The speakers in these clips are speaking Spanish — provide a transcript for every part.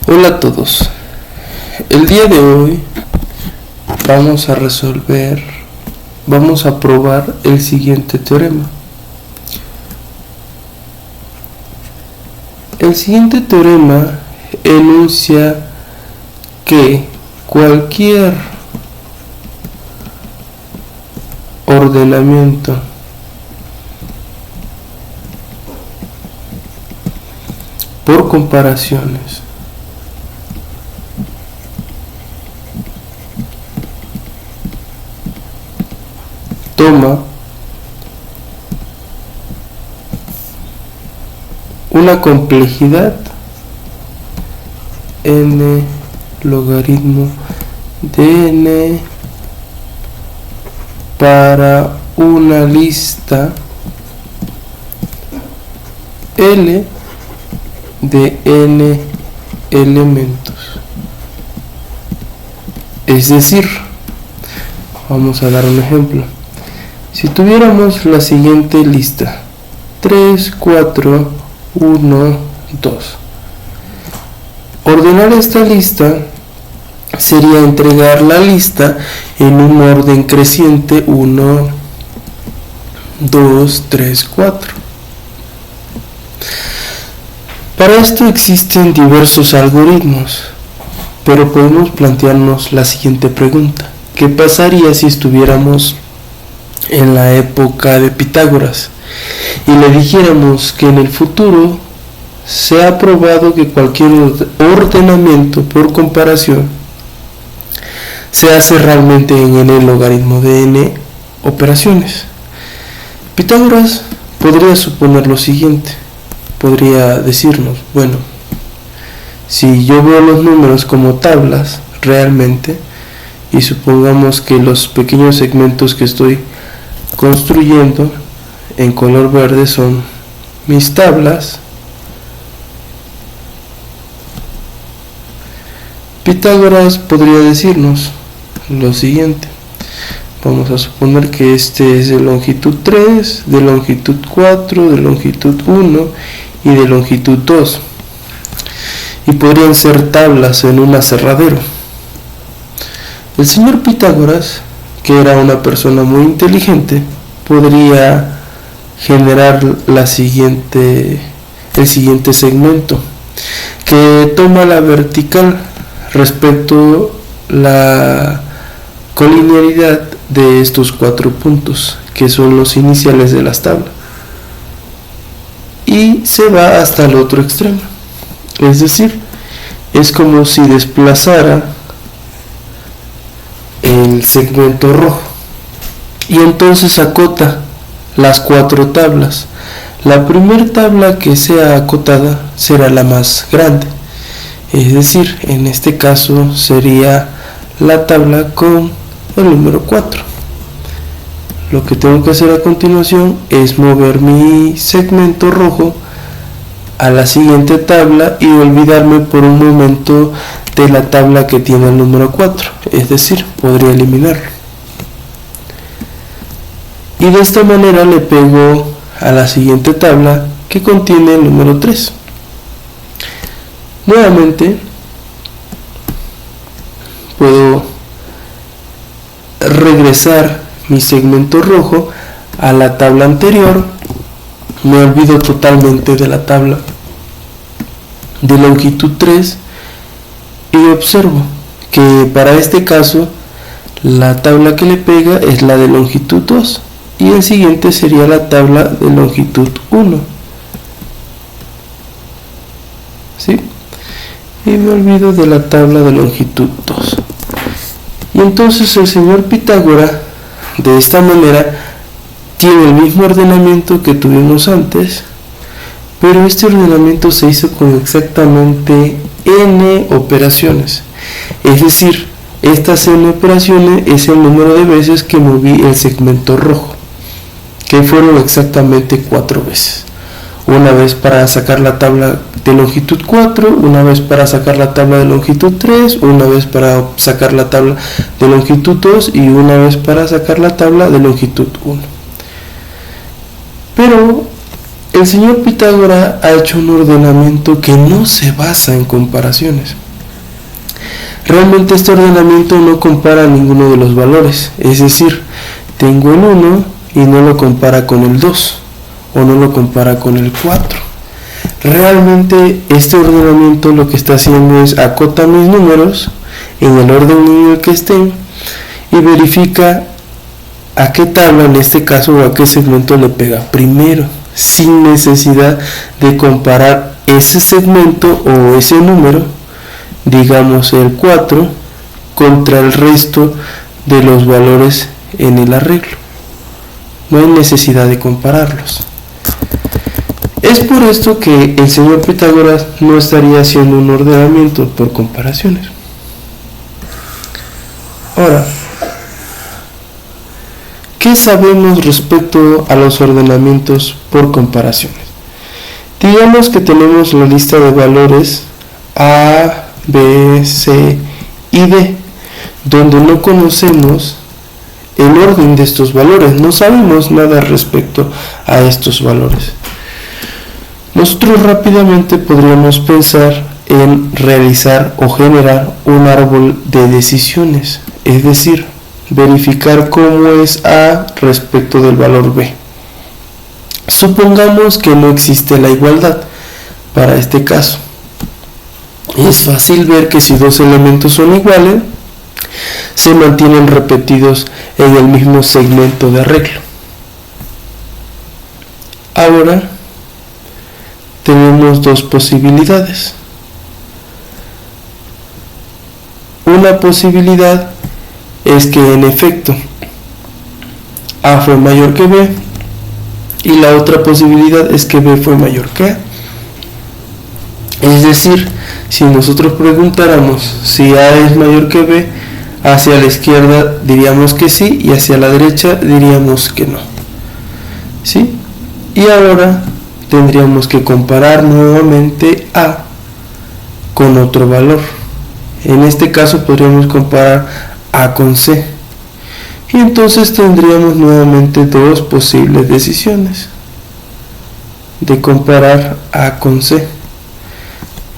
Hola a todos. El día de hoy vamos a probar el siguiente teorema. El siguiente teorema enuncia que cualquier ordenamiento por comparaciones toma una complejidad n logaritmo de n para una lista L de n elementos. Es decir, vamos a dar un ejemplo. Si tuviéramos la siguiente lista 3, 4, 1, 2, ordenar esta lista sería entregar la lista en un orden creciente 1, 2, 3, 4. Para esto existen diversos algoritmos, pero podemos plantearnos la siguiente pregunta: ¿qué pasaría si estuviéramos en la época de Pitágoras y le dijéramos que en el futuro se ha probado que cualquier ordenamiento por comparación se hace realmente en n logaritmo de n operaciones? Pitágoras podría suponer lo siguiente, podría decirnos, bueno, si yo veo los números como tablas realmente, y supongamos que los pequeños segmentos que estoy construyendo en color verde son mis tablas, Pitágoras podría decirnos lo siguiente: vamos a suponer que este es de longitud 3, de longitud 4, de longitud 1 y de longitud 2, y podrían ser tablas en un aserradero. El señor Pitágoras, que era una persona muy inteligente, podría generar el siguiente segmento, que toma la vertical respecto la colinearidad de estos 4 puntos, que son los iniciales de las tablas, y se va hasta el otro extremo. Es decir, es como si desplazara el segmento rojo y entonces acota las 4 tablas. La primera tabla que sea acotada será la más grande, es decir, en este caso sería la tabla con el número 4. Lo que tengo que hacer a continuación es mover mi segmento rojo a la siguiente tabla y olvidarme por un momento de la tabla que tiene el número 4, es decir, podría eliminarlo. Y de esta manera le pego a la siguiente tabla que contiene el número 3. Nuevamente puedo regresar mi segmento rojo a la tabla anterior, me olvido totalmente de la tabla de longitud 3 y observo que para este caso la tabla que le pega es la de longitud 2 y el siguiente sería la tabla de longitud 1. ¿Sí? Y me olvido de la tabla de longitud 2. Y entonces el señor Pitágoras, de esta manera, tiene el mismo ordenamiento que tuvimos antes, pero este ordenamiento se hizo con exactamente n operaciones. Es decir, estas n operaciones es el número de veces que moví el segmento rojo, que fueron exactamente 4 veces. Una vez para sacar la tabla de longitud 4, una vez para sacar la tabla de longitud 3, una vez para sacar la tabla de longitud 2 y una vez para sacar la tabla de longitud 1. Pero El señor Pitágoras ha hecho un ordenamiento que no se basa en comparaciones. Realmente este ordenamiento no compara ninguno de los valores, es decir, tengo el 1 y no lo compara con el 2 o no lo compara con el 4. Realmente este ordenamiento lo que está haciendo es acota mis números en el orden en el que estén y verifica a qué tabla en este caso o a qué segmento le pega primero, sin necesidad de comparar ese segmento o ese número, digamos el 4, contra el resto de los valores en el arreglo. No hay necesidad de compararlos. Es por esto que el señor Pitágoras no estaría haciendo un ordenamiento por comparaciones. Ahora, ¿qué sabemos respecto a los ordenamientos por comparaciones? Digamos que tenemos la lista de valores A, B, C y D, donde no conocemos el orden de estos valores, no sabemos nada respecto a estos valores. Nosotros rápidamente podríamos pensar en realizar o generar un árbol de decisiones, es decir, verificar cómo es A respecto del valor B. Supongamos que no existe la igualdad para este caso. Es fácil ver que si dos elementos son iguales, se mantienen repetidos en el mismo segmento de arreglo. Ahora tenemos dos posibilidades. Una posibilidad es que en efecto A fue mayor que B y la otra posibilidad es que B fue mayor que A. Es decir, si nosotros preguntáramos si A es mayor que B, hacia la izquierda diríamos que sí y hacia la derecha diríamos que no. ¿Sí? Y ahora tendríamos que comparar nuevamente A con otro valor. En este caso podríamos comparar A con C. Y entonces tendríamos nuevamente dos posibles decisiones de comparar A con C.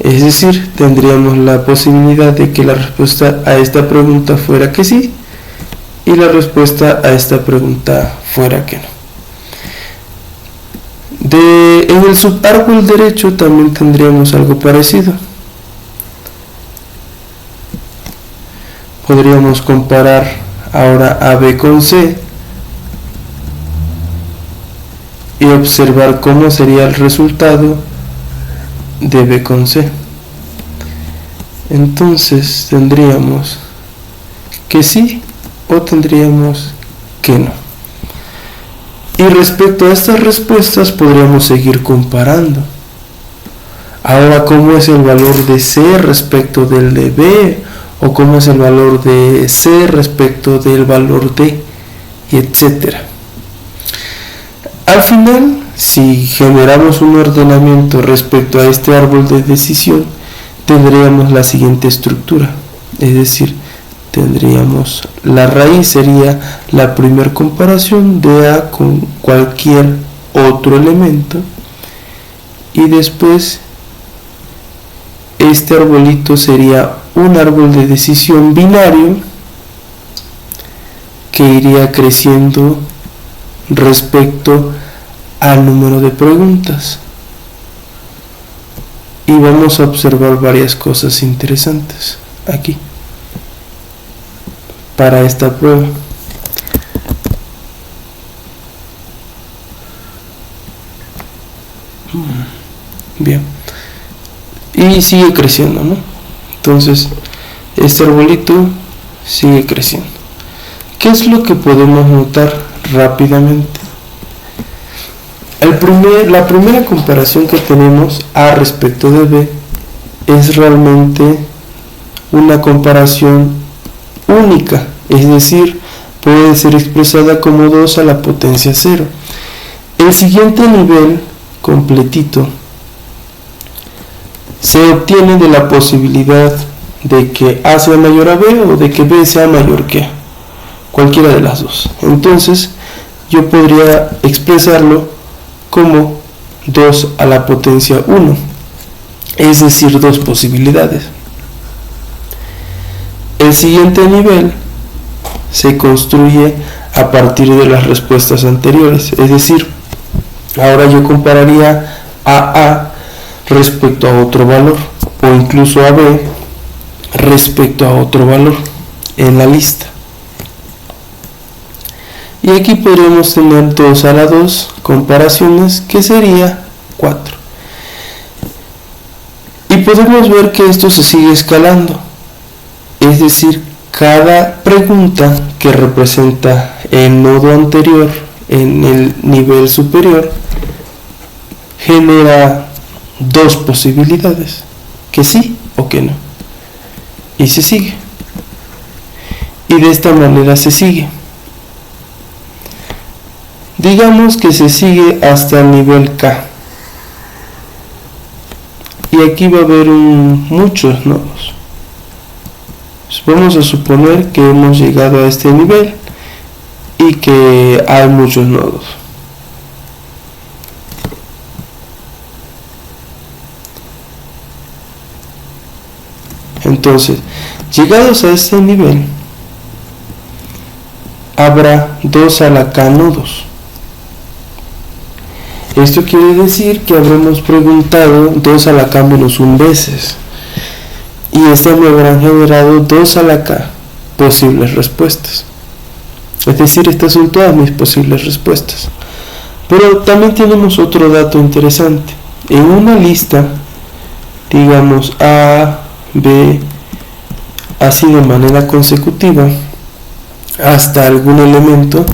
Es decir, tendríamos la posibilidad de que la respuesta a esta pregunta fuera que sí y la respuesta a esta pregunta fuera que no. En el subárbol derecho también tendríamos algo parecido. Podríamos comparar ahora a B con C y observar cómo sería el resultado de B con C. Entonces tendríamos que sí o tendríamos que no. Y respecto a estas respuestas podríamos seguir comparando. Ahora, ¿cómo es el valor de C respecto del de B? ¿O cómo es el valor de C respecto del valor D? Y etcétera. Al final, si generamos un ordenamiento respecto a este árbol de decisión, tendríamos la siguiente estructura. Es decir, tendríamos la raíz, sería la primera comparación de A con cualquier otro elemento, y después este arbolito sería un árbol de decisión binario que iría creciendo respecto al número de preguntas. Y vamos a observar varias cosas interesantes aquí para esta prueba. Bien, y sigue creciendo, ¿no? Entonces este arbolito sigue creciendo. ¿Qué es lo que podemos notar rápidamente? La primera comparación que tenemos A respecto de B es realmente una comparación única, es decir, puede ser expresada como 2 a la potencia 0. El siguiente nivel completito se obtiene de la posibilidad de que A sea mayor a B o de que B sea mayor que A, cualquiera de las dos. Entonces yo podría expresarlo como 2 a la potencia 1, es decir, 2 posibilidades. El siguiente nivel se construye a partir de las respuestas anteriores, es decir, ahora yo compararía a respecto a otro valor, o incluso a B respecto a otro valor en la lista. Y aquí podríamos tener 2 a la 2 comparaciones, que sería 4. Y podemos ver que esto se sigue escalando, es decir, cada pregunta que representa el nodo anterior en el nivel superior genera 2 posibilidades, que sí o que no, y se sigue, y de esta manera se sigue. Digamos que se sigue hasta el nivel K, y aquí va a haber muchos nodos. Vamos a suponer que hemos llegado a este nivel y que hay muchos nodos. Entonces, llegados a este nivel, habrá 2 a la K nodos. Esto quiere decir que habremos preguntado 2 a la K menos 1 veces. Y estas me habrán generado 2 a la K posibles respuestas. Es decir, estas son todas mis posibles respuestas. Pero también tenemos otro dato interesante. En una lista, digamos A, B, así de manera consecutiva, hasta algún elemento,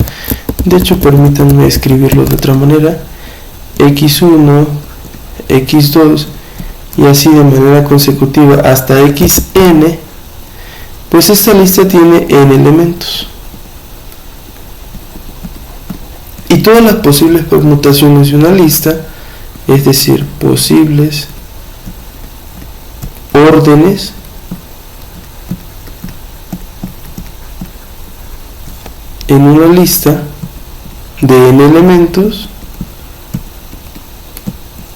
de hecho permítanme escribirlo de otra manera, x1, x2, y así de manera consecutiva hasta xn, pues esta lista tiene n elementos. Y todas las posibles permutaciones de una lista, es decir, posibles órdenes en una lista de n elementos,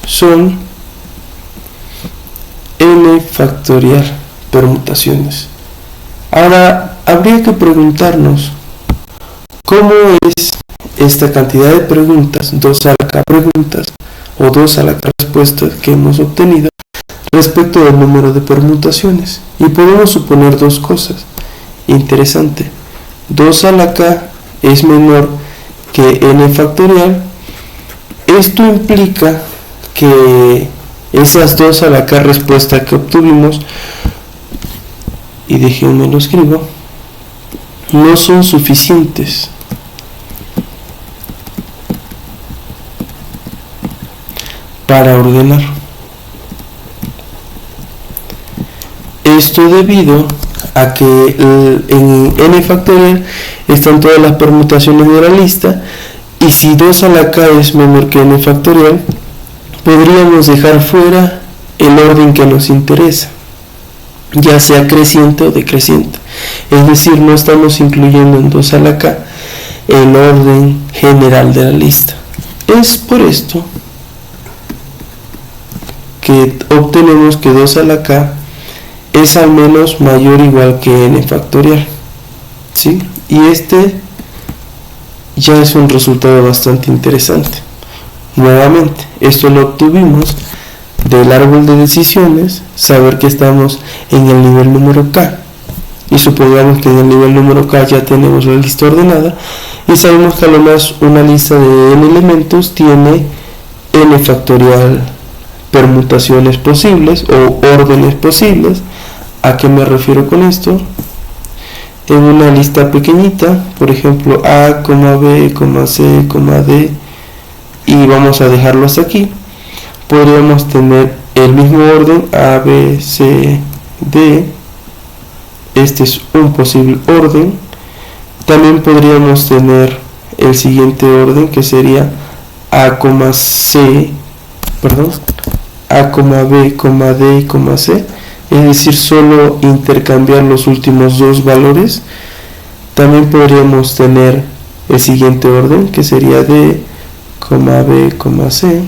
son n factorial permutaciones. Ahora habría que preguntarnos cómo es esta cantidad de preguntas, 2 a la K preguntas o 2 a la K respuestas que hemos obtenido respecto del número de permutaciones. Y podemos suponer dos cosas. Interesante. 2 a la K es menor que n factorial. Esto implica que esas 2 a la K respuesta que obtuvimos, y déjenme lo escribo, no son suficientes para ordenar. Esto debido a que en n factorial están todas las permutaciones de la lista, y si 2 a la K es menor que n factorial, podríamos dejar fuera el orden que nos interesa, ya sea creciente o decreciente. Es decir, no estamos incluyendo en 2 a la K el orden general de la lista. Es por esto que obtenemos que 2 a la K es al menos mayor o igual que n factorial, ¿sí? Y este ya es un resultado bastante interesante. Nuevamente, esto lo obtuvimos del árbol de decisiones, saber que estamos en el nivel número K, y supongamos que en el nivel número K ya tenemos la lista ordenada, y sabemos que a lo más una lista de n elementos tiene n factorial permutaciones posibles o órdenes posibles. ¿A qué me refiero con esto? En una lista pequeñita, por ejemplo A, B, C, D, y vamos a dejarlo hasta aquí, podríamos tener el mismo orden A, B, C, D. Este es un posible orden. También podríamos tener el siguiente orden, que sería A, C, A, B, D y C, es decir, solo intercambiar los últimos dos valores. También podríamos tener el siguiente orden, que sería D, B, C,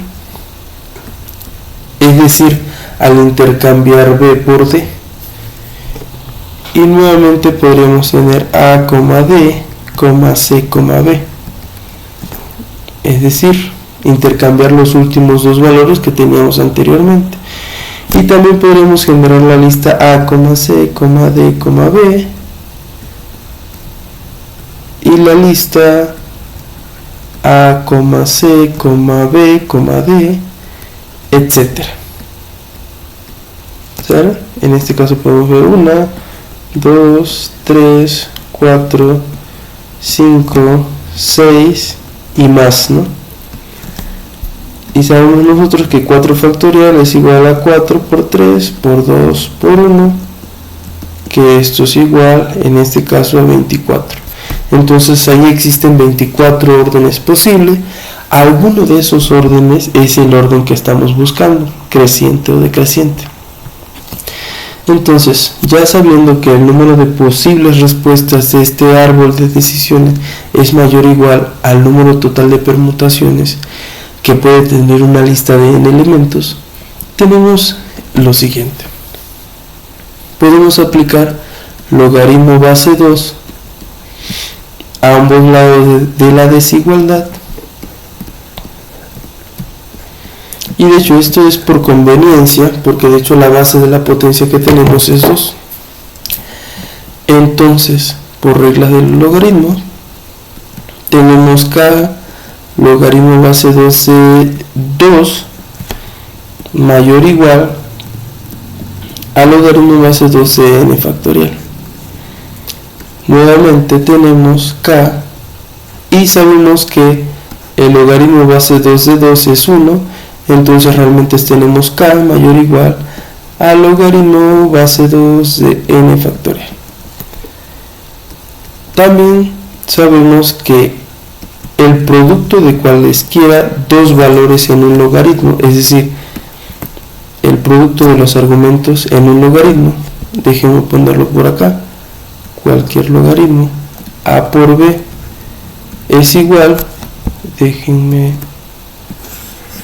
es decir, al intercambiar b por d. Y nuevamente podremos tener a, d, c, b. Es decir, intercambiar los últimos dos valores que teníamos anteriormente. Y también podremos generar la lista a, c, d, b y la lista a, c, b, d, etcétera. ¿Sale? En este caso podemos ver 1, 2, 3, 4, 5, 6 y más, ¿no? Y sabemos nosotros que 4 factorial es igual a 4 por 3 por 2 por 1, que esto es igual en este caso a 24. Entonces ahí existen 24 órdenes posibles. Alguno de esos órdenes es el orden que estamos buscando, creciente o decreciente. Entonces, ya sabiendo que el número de posibles respuestas de este árbol de decisiones es mayor o igual al número total de permutaciones que puede tener una lista de n elementos, tenemos lo siguiente. Podemos aplicar logaritmo base 2 a ambos lados de la desigualdad. Y de hecho esto es por conveniencia, porque de hecho la base de la potencia que tenemos es 2. Entonces, por regla del logaritmo, tenemos k logaritmo base 2 de 2 mayor o igual a logaritmo base 2 de n factorial. Nuevamente tenemos k y sabemos que el logaritmo base 2 de 2 es 1. Entonces realmente tenemos k mayor o igual al logaritmo base 2 de n factorial. También sabemos que el producto de cualesquiera dos valores en un logaritmo, es decir, el producto de los argumentos en un logaritmo, déjenme ponerlo por acá, cualquier logaritmo a por b es igual,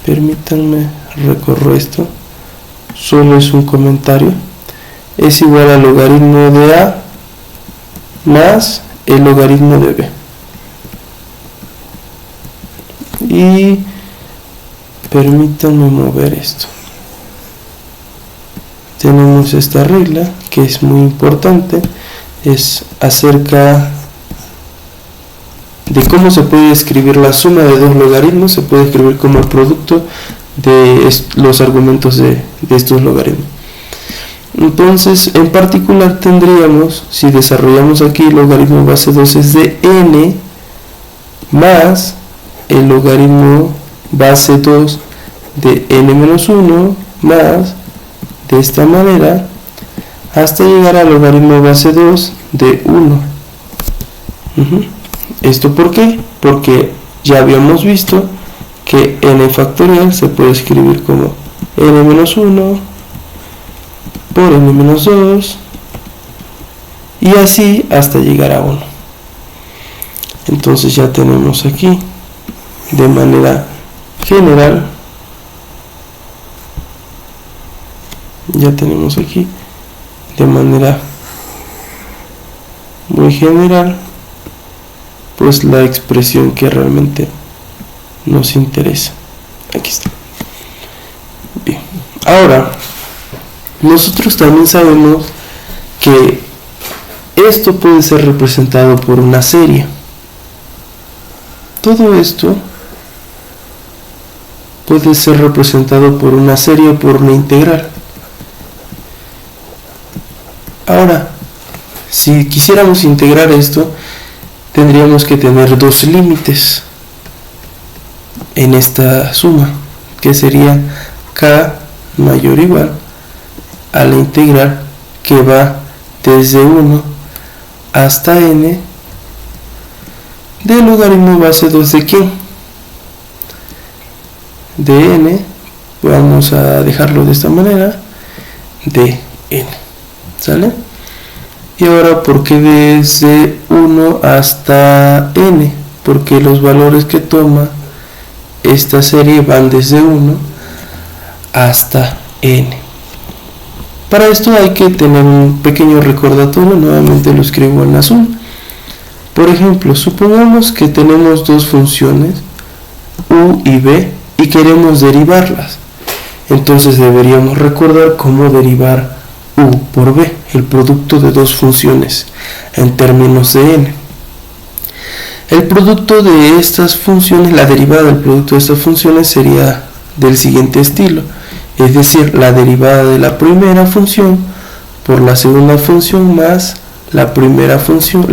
permítanme recorro esto, solo es un comentario, es igual al logaritmo de a más el logaritmo de b. Y permítanme mover esto. Tenemos esta regla que es muy importante, es acerca de cómo se puede escribir la suma de dos logaritmos. Se puede escribir como el producto de los argumentos de estos logaritmos. Entonces, en particular tendríamos, si desarrollamos aquí el logaritmo base 2 es de n más el logaritmo base 2 de n menos 1 más, de esta manera, hasta llegar al logaritmo base 2 de 1. ¿Esto por qué? Porque ya habíamos visto que n factorial se puede escribir como n menos 1 por n menos 2 y así hasta llegar a 1. Entonces ya tenemos aquí de manera general, ya tenemos aquí de manera muy general pues la expresión que realmente nos interesa. Aquí está. Bien. Ahora, nosotros también sabemos que esto puede ser representado por una serie. Todo esto puede ser representado por una serie o por una integral. Ahora, si quisiéramos integrar esto, tendríamos que tener dos límites en esta suma, que sería k mayor o igual a la integral que va desde 1 hasta n del logaritmo base 2 de quién, de n, vamos a dejarlo de esta manera, de n, ¿sale? Y ahora, ¿por qué desde 1 hasta n? Porque los valores que toma esta serie van desde 1 hasta n. Para esto hay que tener un pequeño recordatorio, nuevamente lo escribo en azul. Por ejemplo, supongamos que tenemos dos funciones, u y b, y queremos derivarlas. Entonces deberíamos recordar cómo derivar u por b, el producto de dos funciones, en términos de n. El producto de estas funciones, la derivada del producto de estas funciones sería del siguiente estilo, es decir, la derivada de la primera función por la segunda función más la primera función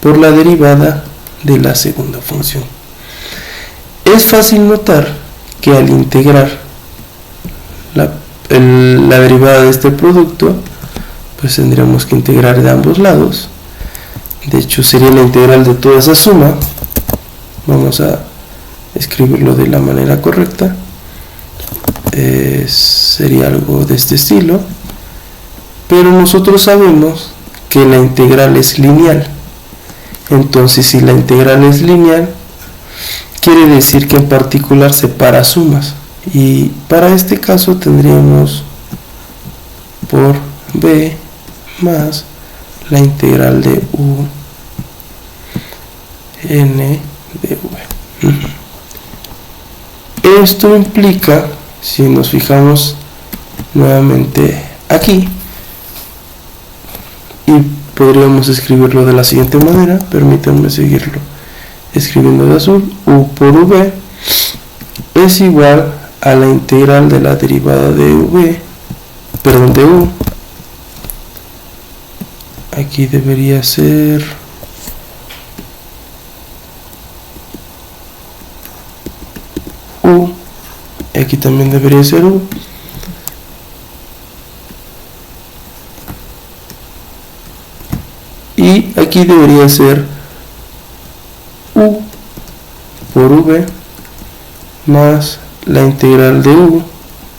por la derivada de la segunda función. Es fácil notar que al integrar la derivada de este producto, pues tendríamos que integrar de ambos lados. De hecho, sería la integral de toda esa suma. Vamos a escribirlo de la manera correcta. Sería algo de este estilo. Pero nosotros sabemos que la integral es lineal. Entonces, si la integral es lineal, quiere decir que en particular separa sumas. Y para este caso tendríamos por b más la integral de u n de v. Esto implica, si nos fijamos nuevamente aquí, y podríamos escribirlo de la siguiente manera, permítanme seguirlo escribiendo de azul, u por v es igual a la integral de la derivada de u. Aquí debería ser u, aquí también debería ser u, y aquí debería ser u por v más la integral de u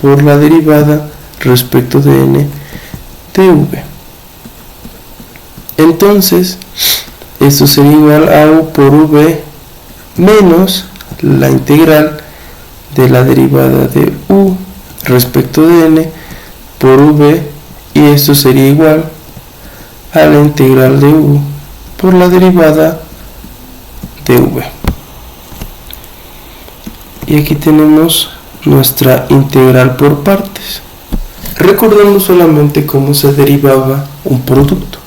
por la derivada respecto de n de v. Entonces, esto sería igual a u por v menos la integral de la derivada de u respecto de n por v, y esto sería igual a la integral de u por la derivada de v. Y aquí tenemos nuestra integral por partes, recordando solamente cómo se derivaba un producto.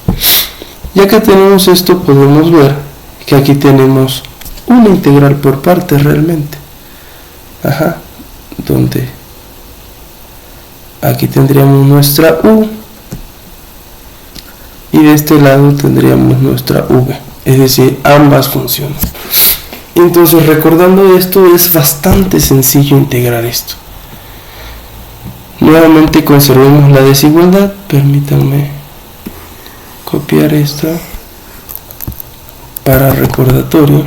Ya que tenemos esto, podemos ver que aquí tenemos una integral por partes realmente. Donde aquí tendríamos nuestra u y de este lado tendríamos nuestra v, es decir, ambas funciones. Entonces, recordando esto, es bastante sencillo integrar esto. Nuevamente conservemos la desigualdad. Permítanme copiar esta para recordatorio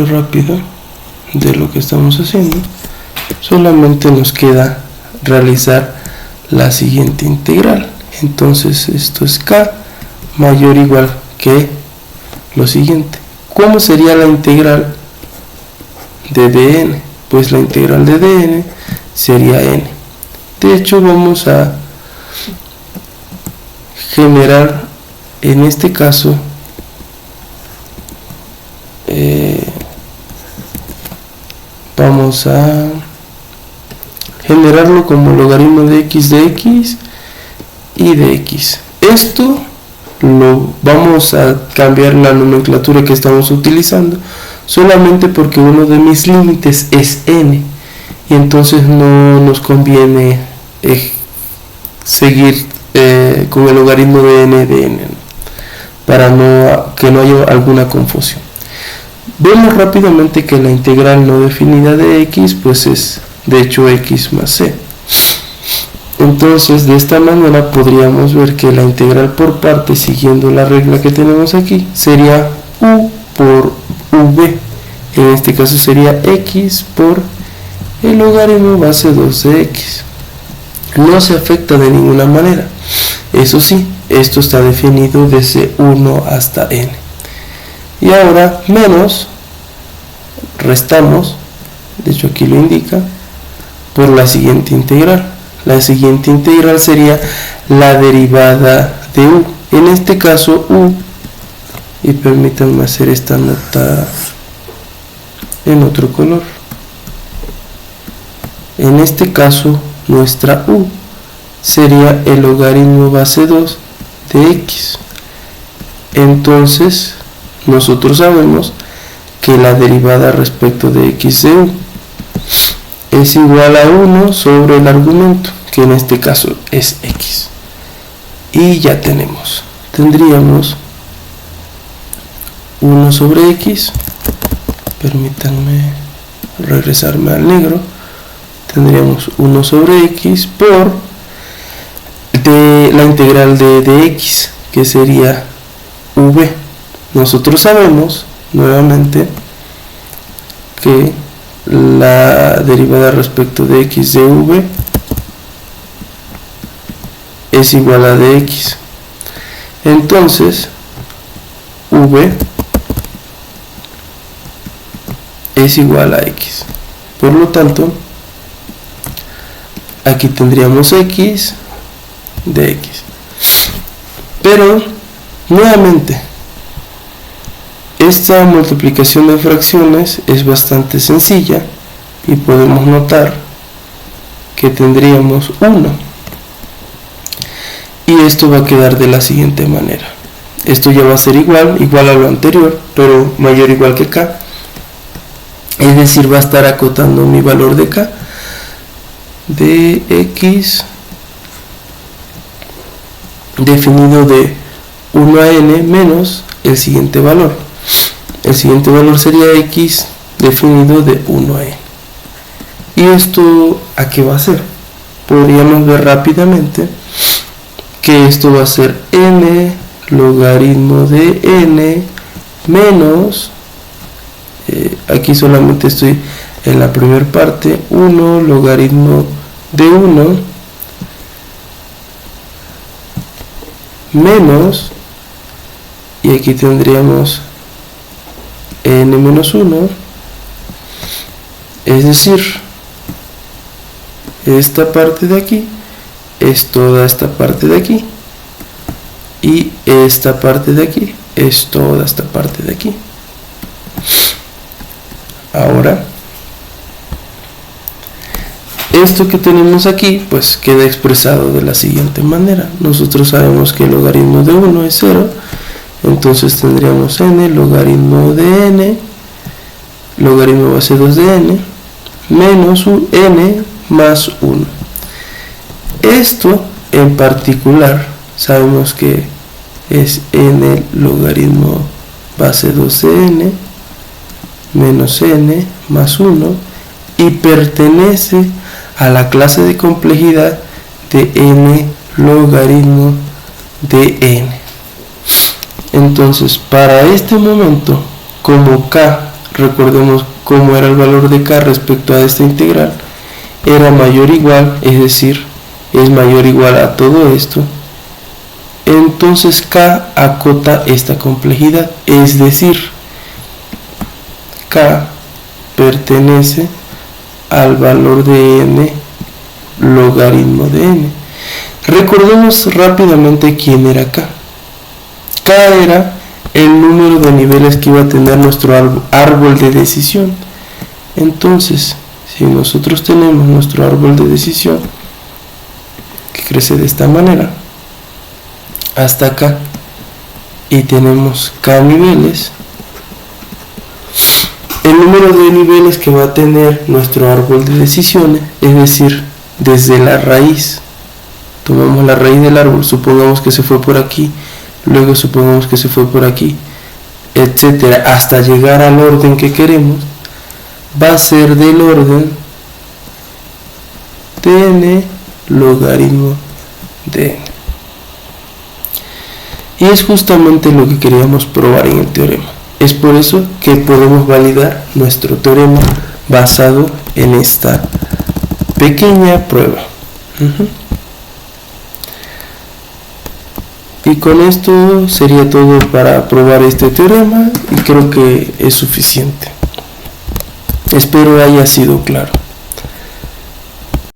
rápido de lo que estamos haciendo. Solamente nos queda realizar la siguiente integral. Entonces, esto es k mayor o igual que lo siguiente. ¿Cómo sería la integral de dn? Pues la integral de dn sería n. De hecho, vamos a generar en este caso vamos a generarlo como logaritmo de x y de x. Esto lo vamos a cambiar la nomenclatura que estamos utilizando solamente porque uno de mis límites es n, y entonces no nos conviene seguir con el logaritmo de n para que no haya alguna confusión. Vemos rápidamente que la integral no definida de x pues es de hecho x más c. Entonces, de esta manera podríamos ver que la integral por partes, siguiendo la regla que tenemos aquí, sería u por v. En este caso sería x por el logaritmo base 2 de x. No se afecta de ninguna manera. Eso sí, esto está definido desde 1 hasta n. Y ahora menos, restamos, de hecho aquí lo indica, por la siguiente integral. La siguiente integral sería la derivada de u. En este caso u, y permítanme hacer esta nota en otro color. En este caso nuestra u sería el logaritmo base 2 de x. Entonces nosotros sabemos que la derivada respecto de x de u es igual a 1 sobre el argumento, que en este caso es x. Y ya tendríamos 1 sobre x, permítanme regresarme al negro, tendríamos 1 sobre x por la integral de x, que sería v. Nosotros sabemos nuevamente que la derivada respecto de x de v es igual a dx. Entonces v es igual a x. Por lo tanto, aquí tendríamos x de x. Pero nuevamente, esta multiplicación de fracciones es bastante sencilla y podemos notar que tendríamos 1. Y esto va a quedar de la siguiente manera. Esto ya va a ser igual a lo anterior, pero mayor o igual que k. Es decir, va a estar acotando mi valor de k, de x definido de 1 a n menos el siguiente valor. El siguiente valor sería x definido de 1 a n. ¿Y esto a qué va a ser? Podríamos ver rápidamente que esto va a ser n logaritmo de n menos, aquí solamente estoy en la primera parte, 1 logaritmo de 1 menos, y aquí tendríamos n menos 1, es decir, esta parte de aquí es toda esta parte de aquí, y esta parte de aquí es toda esta parte de aquí. Ahora, esto que tenemos aquí pues queda expresado de la siguiente manera. Nosotros sabemos que el logaritmo de 1 es 0, entonces tendríamos n logaritmo de n, logaritmo base 2 de n, menos n más 1. Esto en particular sabemos que es n logaritmo base 2 de n menos n más 1 y pertenece a la clase de complejidad de n logaritmo de n. Entonces, para este momento, como k, recordemos cómo era el valor de k respecto a esta integral, era mayor o igual, es decir, es mayor o igual a todo esto, entonces k acota esta complejidad, es decir, k pertenece al valor de n logaritmo de n. Recordemos rápidamente quién era k. K era el número de niveles que iba a tener nuestro árbol de decisión. Entonces, si nosotros tenemos nuestro árbol de decisión que crece de esta manera hasta acá y tenemos k niveles, el número de niveles que va a tener nuestro árbol de decisiones, es decir, desde la raíz, tomamos la raíz del árbol, supongamos que se fue por aquí, luego supongamos que se fue por aquí, etcétera, hasta llegar al orden que queremos, va a ser del orden de n logaritmo de n. Y es justamente lo que queríamos probar en el teorema. Es por eso que podemos validar nuestro teorema basado en esta pequeña prueba. Y con esto sería todo para probar este teorema y creo que es suficiente. Espero haya sido claro.